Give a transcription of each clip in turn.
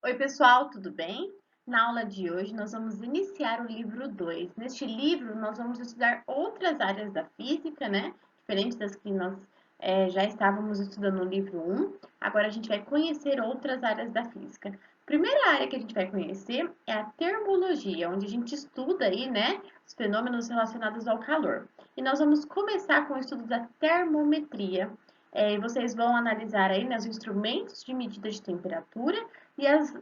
Oi, pessoal, tudo bem? Na aula de hoje, nós vamos iniciar o livro 2. Neste livro, nós vamos estudar outras áreas da física, né? Diferentes das que nós já estávamos estudando no livro 1. Agora, a gente vai conhecer outras áreas da física. A primeira área que a gente vai conhecer é a termologia, onde a gente estuda aí, né, os fenômenos relacionados ao calor. E nós vamos começar com o estudo da termometria. E vocês vão analisar aí, né, os instrumentos de medida de temperatura e as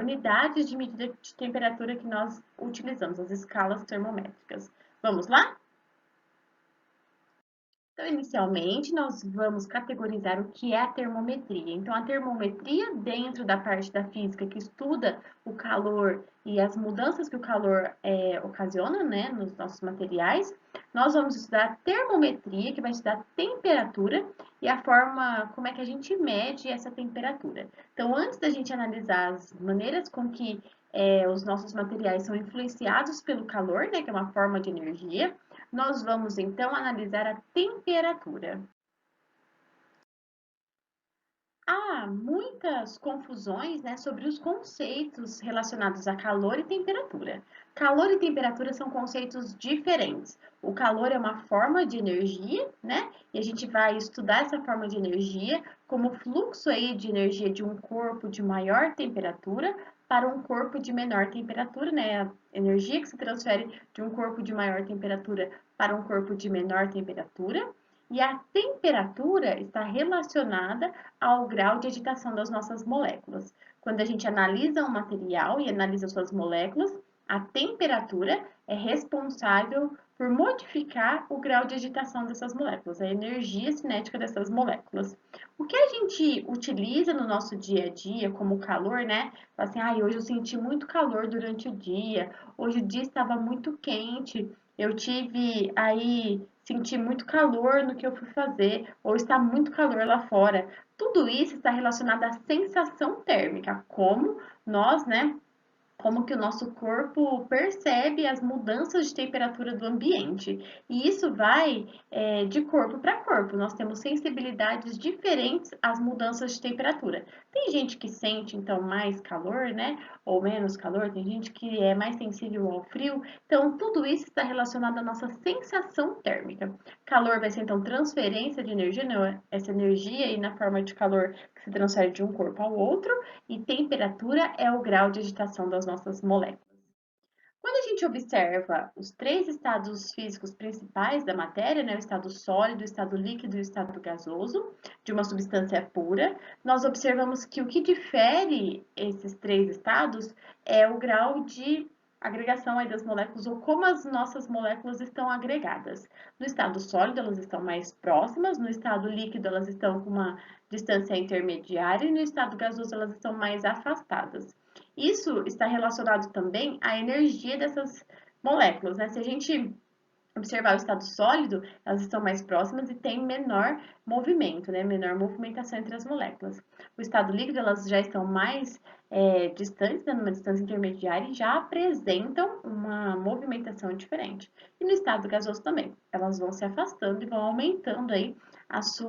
unidades de medida de temperatura que nós utilizamos, as escalas termométricas. Vamos lá? Então, inicialmente, nós vamos categorizar o que é a termometria. Então, a termometria, dentro da parte da física que estuda o calor e as mudanças que o calor ocasiona, né, nos nossos materiais, nós vamos estudar a termometria, que vai estudar a temperatura e a forma como é que a gente mede essa temperatura. Então, antes da gente analisar as maneiras com que os nossos materiais são influenciados pelo calor, né, que é uma forma de energia, nós vamos então analisar a temperatura. Há muitas confusões, né, sobre os conceitos relacionados a calor e temperatura. Calor e temperatura são conceitos diferentes. O calor é uma forma de energia, né? E a gente vai estudar essa forma de energia como fluxo aí de energia de um corpo de maior temperatura para um corpo de menor temperatura, né? A energia que se transfere de um corpo de maior temperatura para um corpo de menor temperatura. E a temperatura está relacionada ao grau de agitação das nossas moléculas. Quando a gente analisa um material e analisa suas moléculas, a temperatura é responsável por modificar o grau de agitação dessas moléculas, a energia cinética dessas moléculas. O que a gente utiliza no nosso dia a dia como calor, né? Assim, hoje eu senti muito calor durante o dia, hoje o dia estava muito quente, eu tive aí, senti muito calor no que eu fui fazer, ou está muito calor lá fora. Tudo isso está relacionado à sensação térmica, como nós, né, como que o nosso corpo percebe as mudanças de temperatura do ambiente. E isso vai de corpo para corpo. Nós temos sensibilidades diferentes às mudanças de temperatura. Tem gente que sente, então, mais calor, né? Ou menos calor. Tem gente que é mais sensível ao frio. Então, tudo isso está relacionado à nossa sensação térmica. Calor vai ser, então, transferência de energia, né? Essa energia aí na forma de calor que se transfere de um corpo ao outro. E temperatura é o grau de agitação das nossas moléculas. Quando a gente observa os três estados físicos principais da matéria, né, o estado sólido, o estado líquido e o estado gasoso, de uma substância pura, nós observamos que o que difere esses três estados é o grau de agregação aí das moléculas ou como as nossas moléculas estão agregadas. No estado sólido, elas estão mais próximas, no estado líquido, elas estão com uma distância intermediária e no estado gasoso, elas estão mais afastadas. Isso está relacionado também à energia dessas moléculas, né? Se a gente observar o estado sólido, elas estão mais próximas e têm menor movimento, né? Menor movimentação entre as moléculas. O estado líquido, elas já estão mais distantes, né? Numa distância intermediária, e já apresentam uma movimentação diferente. E no estado gasoso também, elas vão se afastando e vão aumentando aí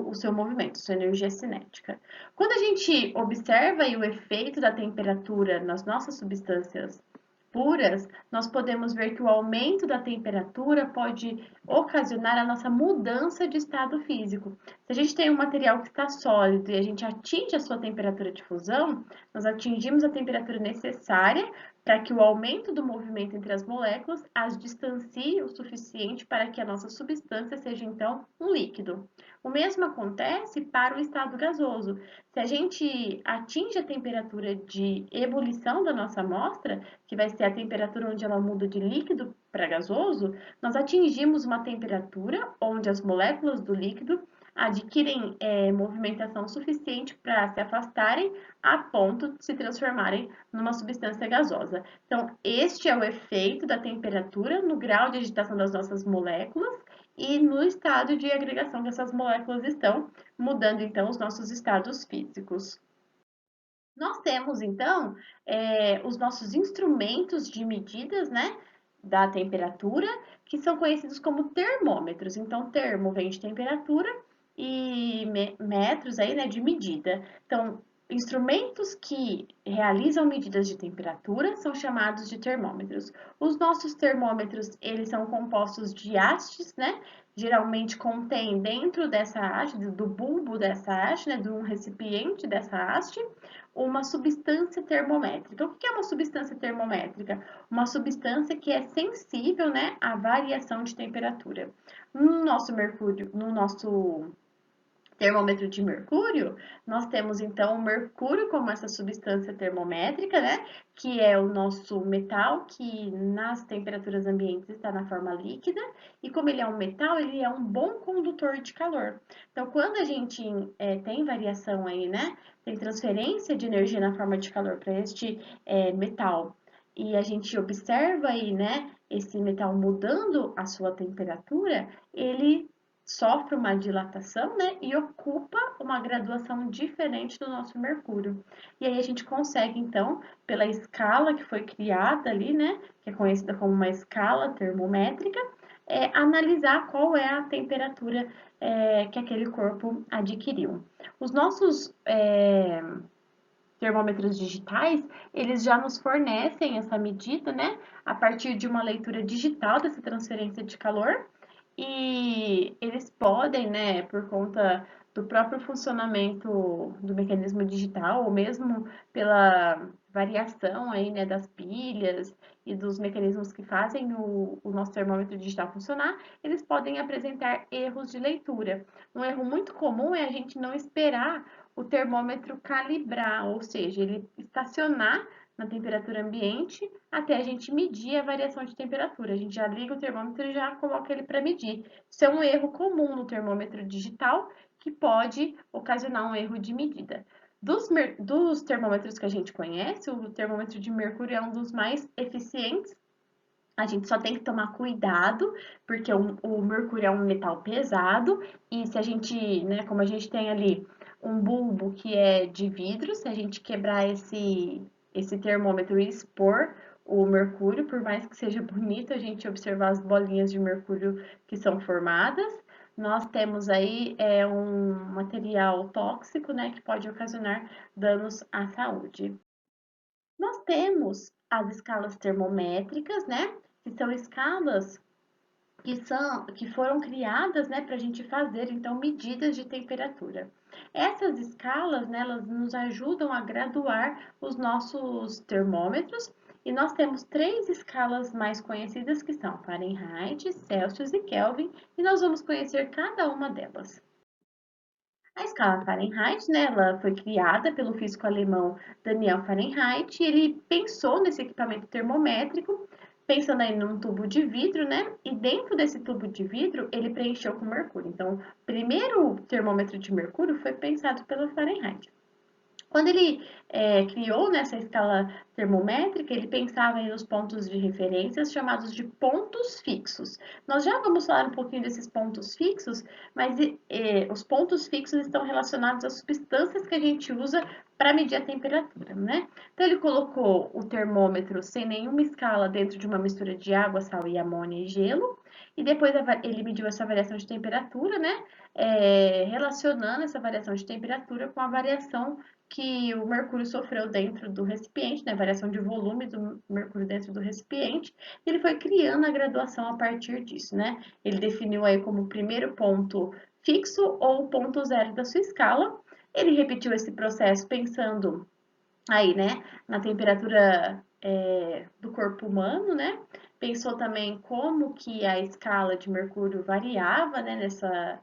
o seu movimento, sua energia cinética. Quando a gente observa aí o efeito da temperatura nas nossas substâncias puras, nós podemos ver que o aumento da temperatura pode ocasionar a nossa mudança de estado físico. Se a gente tem um material que está sólido e a gente atinge a sua temperatura de fusão, nós atingimos a temperatura necessária para que o aumento do movimento entre as moléculas as distancie o suficiente para que a nossa substância seja então um líquido. O mesmo acontece para o estado gasoso. Se a gente atinge a temperatura de ebulição da nossa amostra, que vai ser a temperatura onde ela muda de líquido para gasoso, nós atingimos uma temperatura onde as moléculas do líquido adquirem movimentação suficiente para se afastarem a ponto de se transformarem numa substância gasosa. Então, este é o efeito da temperatura no grau de agitação das nossas moléculas e no estado de agregação que essas moléculas estão, mudando então os nossos estados físicos. Nós temos, então, os nossos instrumentos de medidas, né, da temperatura, que são conhecidos como termômetros. Então, termo vem de temperatura e metros aí, né, de medida. Então, Instrumentos que realizam medidas de temperatura são chamados de termômetros. Os nossos termômetros, eles são compostos de hastes, né? Geralmente contém dentro dessa haste, do bulbo dessa haste, né? De um recipiente dessa haste, uma substância termométrica. O que é uma substância termométrica? Uma substância que é sensível, né, à variação de temperatura. No nosso mercúrio, no nosso termômetro de mercúrio, nós temos então o mercúrio como essa substância termométrica, né? Que é o nosso metal que nas temperaturas ambientes está na forma líquida, e como ele é um metal, ele é um bom condutor de calor. Então, quando a gente tem variação aí, né? Tem transferência de energia na forma de calor para este metal. E a gente observa aí, né, esse metal mudando a sua temperatura, ele sofre uma dilatação, né, e ocupa uma graduação diferente do nosso mercúrio. E aí a gente consegue, então, pela escala que foi criada ali, né, que é conhecida como uma escala termométrica, analisar qual é a temperatura que aquele corpo adquiriu. Os nossos termômetros digitais, eles já nos fornecem essa medida, né, a partir de uma leitura digital dessa transferência de calor, e eles podem, né, por conta do próprio funcionamento do mecanismo digital, ou mesmo pela variação aí, né, das pilhas e dos mecanismos que fazem o nosso termômetro digital funcionar, eles podem apresentar erros de leitura. Um erro muito comum é a gente não esperar o termômetro calibrar, ou seja, ele estacionar na temperatura ambiente até a gente medir a variação de temperatura. A gente já liga o termômetro e já coloca ele para medir. Isso é um erro comum no termômetro digital que pode ocasionar um erro de medida. Dos termômetros que a gente conhece, o termômetro de mercúrio é um dos mais eficientes. A gente só tem que tomar cuidado, porque o mercúrio é um metal pesado, e se a gente, né, como a gente tem ali um bulbo que é de vidro, se a gente quebrar esse termômetro e expor o mercúrio, por mais que seja bonito a gente observar as bolinhas de mercúrio que são formadas, nós temos aí um material tóxico, né, que pode ocasionar danos à saúde. Nós temos as escalas termométricas, né? Que são escalas que foram criadas, né, para a gente fazer então medidas de temperatura. Essas escalas, né, elas nos ajudam a graduar os nossos termômetros, e nós temos três escalas mais conhecidas que são Fahrenheit, Celsius e Kelvin, e nós vamos conhecer cada uma delas. A escala Fahrenheit, né, ela foi criada pelo físico alemão Daniel Fahrenheit, e ele pensou nesse equipamento termométrico, pensando aí num tubo de vidro, né, e dentro desse tubo de vidro ele preencheu com mercúrio. Então, o primeiro termômetro de mercúrio foi pensado pelo Fahrenheit. Quando ele criou nessa escala termométrica, ele pensava nos pontos de referência chamados de pontos fixos. Nós já vamos falar um pouquinho desses pontos fixos, mas os pontos fixos estão relacionados às substâncias que a gente usa para medir a temperatura, né? Então, ele colocou o termômetro sem nenhuma escala dentro de uma mistura de água, sal e amônia e gelo, e depois ele mediu essa variação de temperatura, né? Relacionando essa variação de temperatura com a variação que o mercúrio sofreu dentro do recipiente, né, variação de volume do mercúrio dentro do recipiente, e ele foi criando a graduação a partir disso, né? Ele definiu aí como primeiro ponto fixo ou ponto zero da sua escala. Ele repetiu esse processo pensando aí, né, na temperatura do corpo humano, né? Pensou também como que a escala de mercúrio variava, né, nessa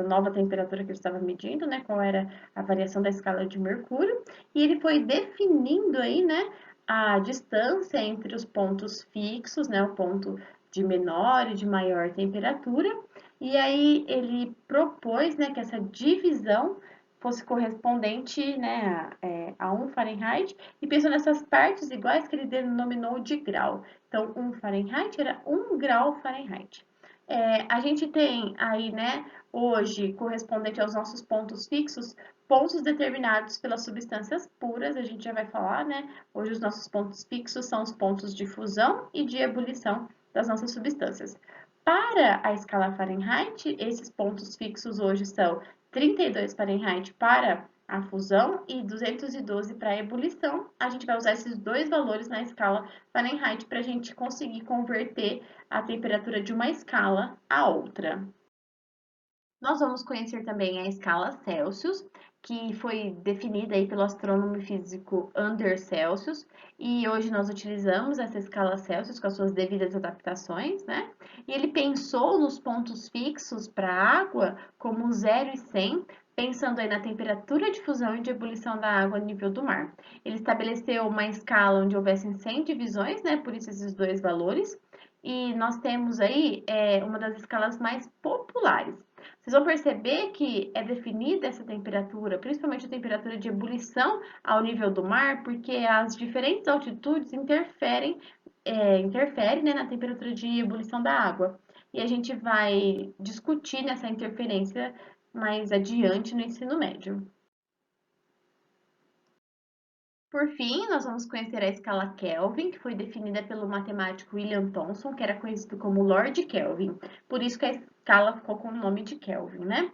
nova temperatura que ele estava medindo, né? Qual era a variação da escala de mercúrio, e ele foi definindo aí, né, a distância entre os pontos fixos, né, o ponto de menor e de maior temperatura, e aí ele propôs, né, que essa divisão fosse correspondente, né, a 1 Fahrenheit, e pensou nessas partes iguais que ele denominou de grau. Então, 1 Fahrenheit era 1 grau Fahrenheit. A gente tem aí, né, hoje, correspondente aos nossos pontos fixos, pontos determinados pelas substâncias puras, a gente já vai falar, né? Hoje os nossos pontos fixos são os pontos de fusão e de ebulição das nossas substâncias. Para a escala Fahrenheit, esses pontos fixos hoje são 32 Fahrenheit para a fusão e 212 para a ebulição, a gente vai usar esses dois valores na escala Fahrenheit para a gente conseguir converter a temperatura de uma escala a outra. Nós vamos conhecer também a escala Celsius, que foi definida aí pelo astrônomo e físico Anders Celsius, e hoje nós utilizamos essa escala Celsius com as suas devidas adaptações, né? E ele pensou nos pontos fixos para a água como 0 e 100, pensando aí na temperatura de fusão e de ebulição da água no nível do mar. Ele estabeleceu uma escala onde houvessem 100 divisões, né? Por isso esses dois valores. E nós temos aí uma das escalas mais populares. Vocês vão perceber que é definida essa temperatura, principalmente a temperatura de ebulição ao nível do mar, porque as diferentes altitudes interferem né, na temperatura de ebulição da água. E a gente vai discutir nessa interferência mais adiante no ensino médio. Por fim, nós vamos conhecer a escala Kelvin, que foi definida pelo matemático William Thomson, que era conhecido como Lord Kelvin. Por isso que a escala ficou com o nome de Kelvin, né?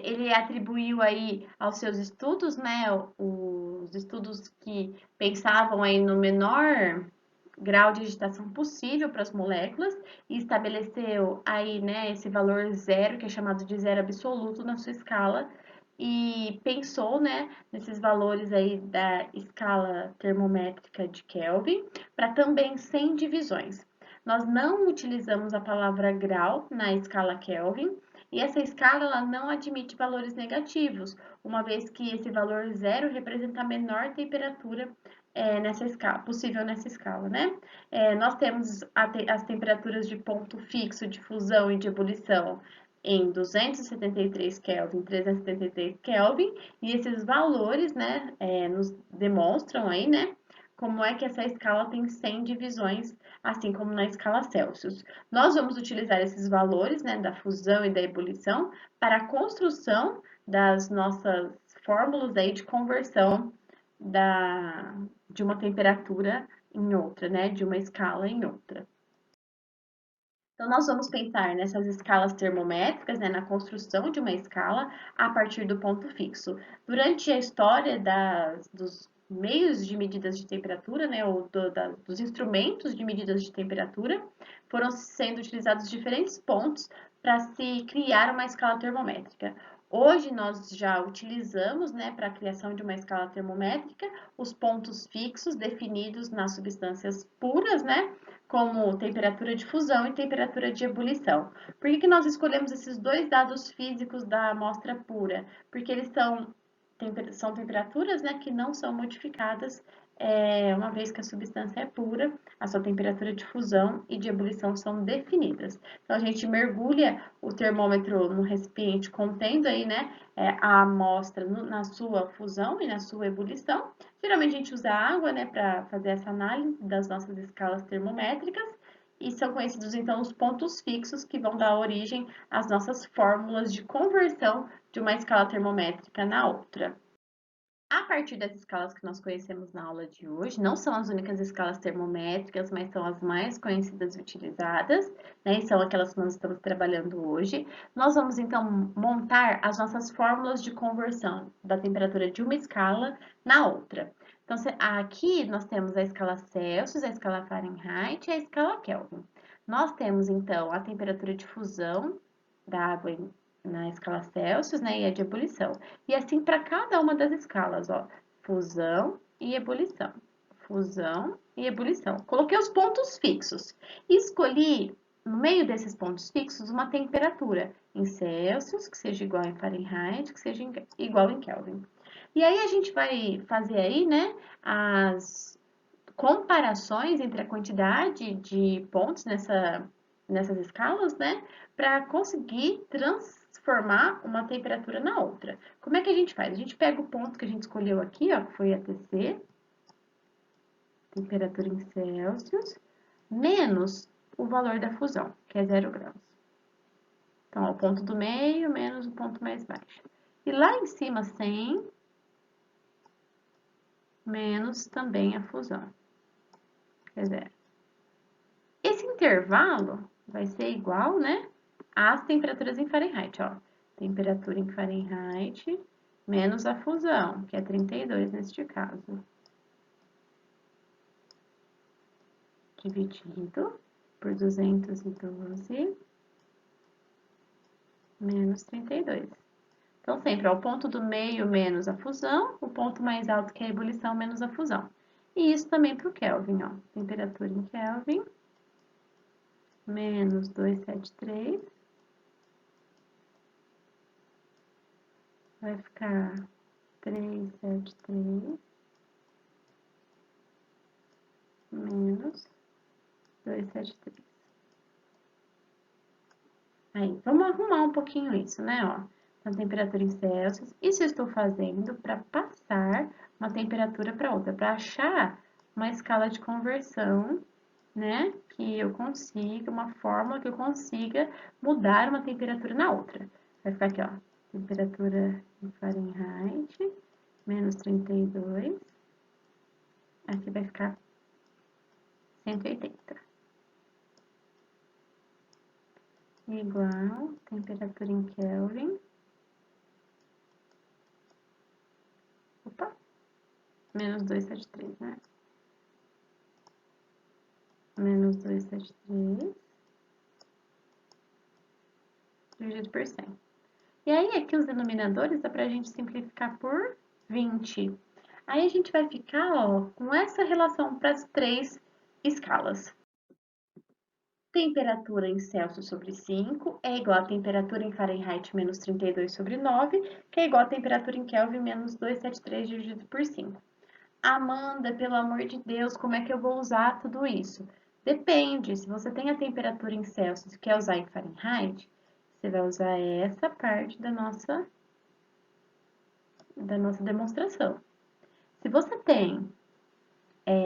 Ele atribuiu aí aos seus estudos, né, os estudos que pensavam aí no menor grau de agitação possível para as moléculas e estabeleceu aí, né, esse valor zero, que é chamado de zero absoluto na sua escala, e pensou, né, nesses valores aí da escala termométrica de Kelvin, para também 100 divisões. Nós não utilizamos a palavra grau na escala Kelvin, e essa escala ela não admite valores negativos, uma vez que esse valor zero representa a menor temperatura nessa escala, possível nessa escala, né? Nós temos as temperaturas de ponto fixo de fusão e de ebulição em 273 Kelvin, 373 Kelvin, e esses valores, né, nos demonstram aí, né, como é que essa escala tem 100 divisões, assim como na escala Celsius. Nós vamos utilizar esses valores, né, da fusão e da ebulição para a construção das nossas fórmulas aí de conversão de uma temperatura em outra, né, de uma escala em outra. Então, nós vamos pensar nessas escalas termométricas, né, na construção de uma escala a partir do ponto fixo. Durante a história dos meios de medidas de temperatura, né, ou dos instrumentos de medidas de temperatura, foram sendo utilizados diferentes pontos para se criar uma escala termométrica. Hoje nós já utilizamos, né, para a criação de uma escala termométrica, os pontos fixos definidos nas substâncias puras, né, como temperatura de fusão e temperatura de ebulição. Por que nós escolhemos esses dois dados físicos da amostra pura? Porque eles são temperaturas, né, que não são modificadas uma vez que a substância é pura, a sua temperatura de fusão e de ebulição são definidas. Então, a gente mergulha o termômetro no recipiente contendo aí, né, a amostra na sua fusão e na sua ebulição. Geralmente, a gente usa água, né, para fazer essa análise das nossas escalas termométricas. E são conhecidos, então, os pontos fixos que vão dar origem às nossas fórmulas de conversão de uma escala termométrica na outra. A partir das escalas que nós conhecemos na aula de hoje, não são as únicas escalas termométricas, mas são as mais conhecidas e utilizadas, né? E são aquelas que nós estamos trabalhando hoje. Nós vamos então montar as nossas fórmulas de conversão da temperatura de uma escala na outra. Então, aqui nós temos a escala Celsius, a escala Fahrenheit e a escala Kelvin. Nós temos então a temperatura de fusão da água na escala Celsius, né, e a de ebulição. E assim para cada uma das escalas, ó, fusão e ebulição, fusão e ebulição. Coloquei os pontos fixos e escolhi, no meio desses pontos fixos, uma temperatura em Celsius, que seja igual em Fahrenheit, que seja igual em Kelvin. E aí a gente vai fazer aí, né, as comparações entre a quantidade de pontos nessas escalas, né, para conseguir transformar uma temperatura na outra. Como é que a gente faz? A gente pega o ponto que a gente escolheu aqui, ó, que foi a TC, temperatura em Celsius, menos o valor da fusão, que é 0 graus. Então, ó, o ponto do meio menos o ponto mais baixo. E lá em cima, 100 menos também a fusão, que é 0. Esse intervalo vai ser igual, né, às temperaturas em Fahrenheit, ó. temperatura em Fahrenheit, menos a fusão, que é 32 neste caso. Dividido por 212 menos 32. Então, sempre, ó, o ponto do meio menos a fusão, o ponto mais alto que é a ebulição menos a fusão. E isso também para o Kelvin, ó. Temperatura em Kelvin, menos 273, vai ficar 373, menos 273. Aí, vamos arrumar um pouquinho isso, né, ó. Então, temperatura em Celsius. Isso eu estou fazendo para passar uma temperatura para outra, para achar uma escala de conversão, né, que eu consiga, uma fórmula que eu consiga mudar uma temperatura na outra. Vai ficar aqui, ó, temperatura em Fahrenheit, menos 32. Aqui vai ficar 180. Igual temperatura em Kelvin. Opa, menos 273, né? Menos 273 dividido por 100. E aí, aqui os denominadores dá pra gente simplificar por 20. Aí a gente vai ficar, ó, com essa relação para as três escalas. Temperatura em Celsius sobre 5 é igual a temperatura em Fahrenheit menos 32 sobre 9, que é igual a temperatura em Kelvin menos 273 dividido por 5. Amanda, pelo amor de Deus, como é que eu vou usar tudo isso? Depende, se você tem a temperatura em Celsius e quer usar em Fahrenheit, você vai usar essa parte da nossa demonstração. Se você tem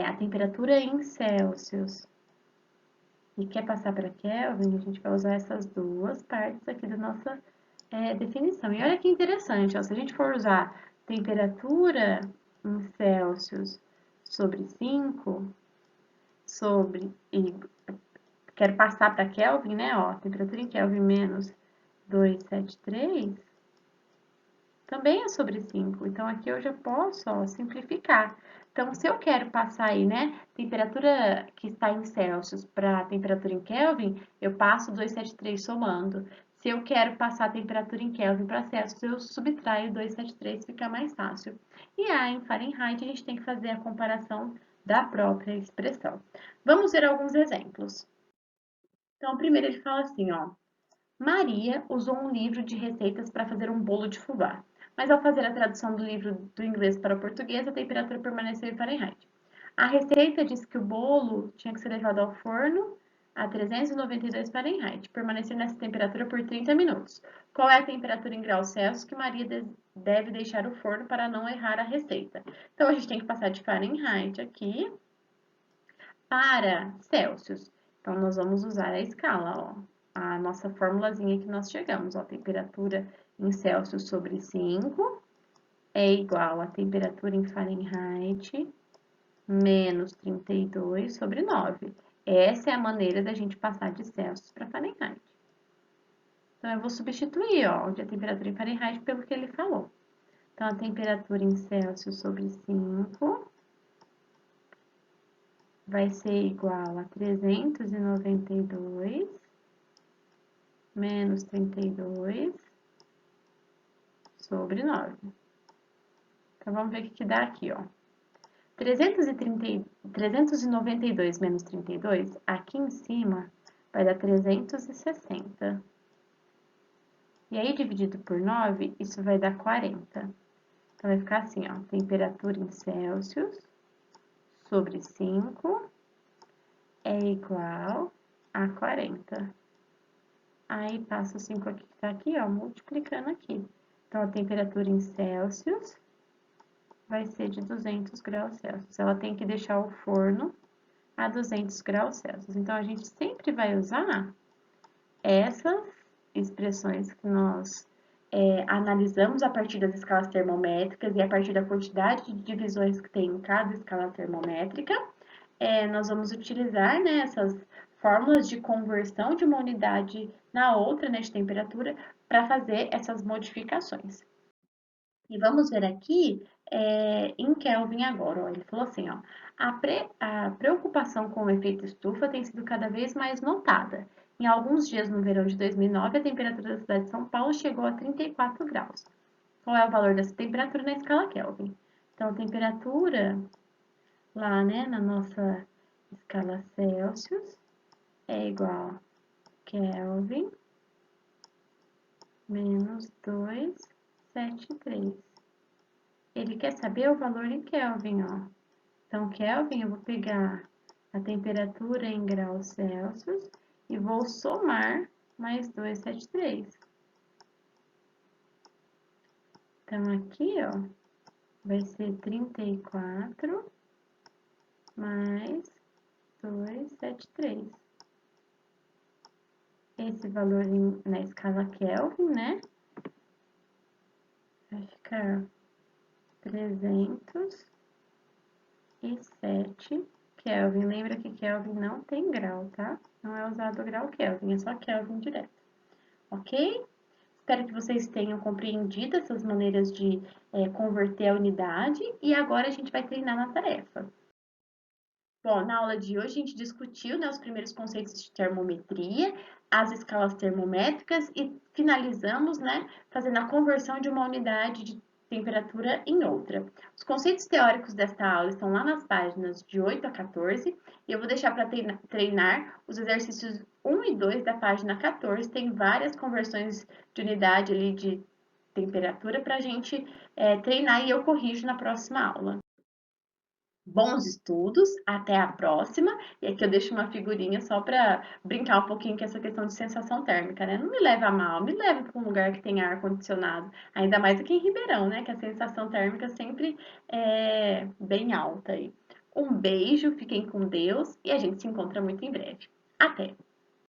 a temperatura em Celsius e quer passar para Kelvin, a gente vai usar essas duas partes aqui da nossa definição. E olha que interessante, ó, se a gente for usar temperatura em Celsius sobre 5, e quero passar para Kelvin, né, ó, temperatura em Kelvin menos 273, também é sobre 5. Então, aqui eu já posso, ó, simplificar. Então, se eu quero passar aí, né, temperatura que está em Celsius para temperatura em Kelvin, eu passo 273 somando. Se eu quero passar a temperatura em Kelvin para Celsius, eu subtraio 273, fica mais fácil. E aí, em Fahrenheit, a gente tem que fazer a comparação da própria expressão. Vamos ver alguns exemplos. Então, primeiro ele fala assim, ó. Maria usou um livro de receitas para fazer um bolo de fubá, mas ao fazer a tradução do livro do inglês para o português, a temperatura permaneceu em Fahrenheit. A receita diz que o bolo tinha que ser levado ao forno a 392 Fahrenheit, permanecer nessa temperatura por 30 minutos. Qual é a temperatura em graus Celsius que Maria deve deixar o forno para não errar a receita? Então, a gente tem que passar de Fahrenheit aqui para Celsius. Então, nós vamos usar a escala, ó, a nossa formulazinha que nós chegamos, ó, temperatura em Celsius sobre 5 é igual a temperatura em Fahrenheit menos 32 sobre 9. Essa é a maneira da gente passar de Celsius para Fahrenheit. Então, eu vou substituir, ó, a temperatura em Fahrenheit pelo que ele falou. Então, a temperatura em Celsius sobre 5 vai ser igual a 392 menos 32 sobre 9. Então, vamos ver o que dá aqui, ó. 392 menos 32, aqui em cima, vai dar 360. E aí, dividido por 9, isso vai dar 40. Então, vai ficar assim, ó. Temperatura em Celsius sobre 5 é igual a 40. Aí, passa o 5 aqui que tá aqui, ó, multiplicando aqui. Então, a temperatura em Celsius vai ser de 200 graus Celsius. Ela tem que deixar o forno a 200 graus Celsius. Então, a gente sempre vai usar essas expressões que nós analisamos a partir das escalas termométricas e a partir da quantidade de divisões que tem em cada escala termométrica. Nós vamos utilizar, né, essas fórmulas de conversão de uma unidade na outra, né, de temperatura, para fazer essas modificações. E vamos ver aqui em Kelvin agora. Ó, ele falou assim, ó, a preocupação com o efeito estufa tem sido cada vez mais notada. Em alguns dias no verão de 2009, a temperatura da cidade de São Paulo chegou a 34 graus. Qual é o valor dessa temperatura na escala Kelvin? Então, a temperatura lá, né, na nossa escala Celsius é igual a Kelvin menos 273. Ele quer saber o valor em Kelvin, ó. Então, Kelvin, eu vou pegar a temperatura em graus Celsius e vou somar mais 273. Então, aqui, ó, vai ser 34 mais 273. Esse valor na escala Kelvin, né? Vai ficar 307 Kelvin. Lembra que Kelvin não tem grau, tá? Não é usado o grau Kelvin, é só Kelvin direto. Ok? Espero que vocês tenham compreendido essas maneiras de converter a unidade e agora a gente vai treinar na tarefa. Bom, na aula de hoje a gente discutiu, né, os primeiros conceitos de termometria, as escalas termométricas e finalizamos, né, fazendo a conversão de uma unidade de temperatura em outra. Os conceitos teóricos desta aula estão lá nas páginas de 8 a 14 e eu vou deixar para treinar os exercícios 1 e 2 da página 14. Tem várias conversões de unidade ali de temperatura para a gente treinar e eu corrijo na próxima aula. Bons estudos, até a próxima. E aqui eu deixo uma figurinha só para brincar um pouquinho com essa questão de sensação térmica, né? Não me leva a mal, me leva para um lugar que tem ar condicionado, ainda mais aqui em Ribeirão, né? Que a sensação térmica sempre é bem alta aí. Um beijo, fiquem com Deus e a gente se encontra muito em breve. Até!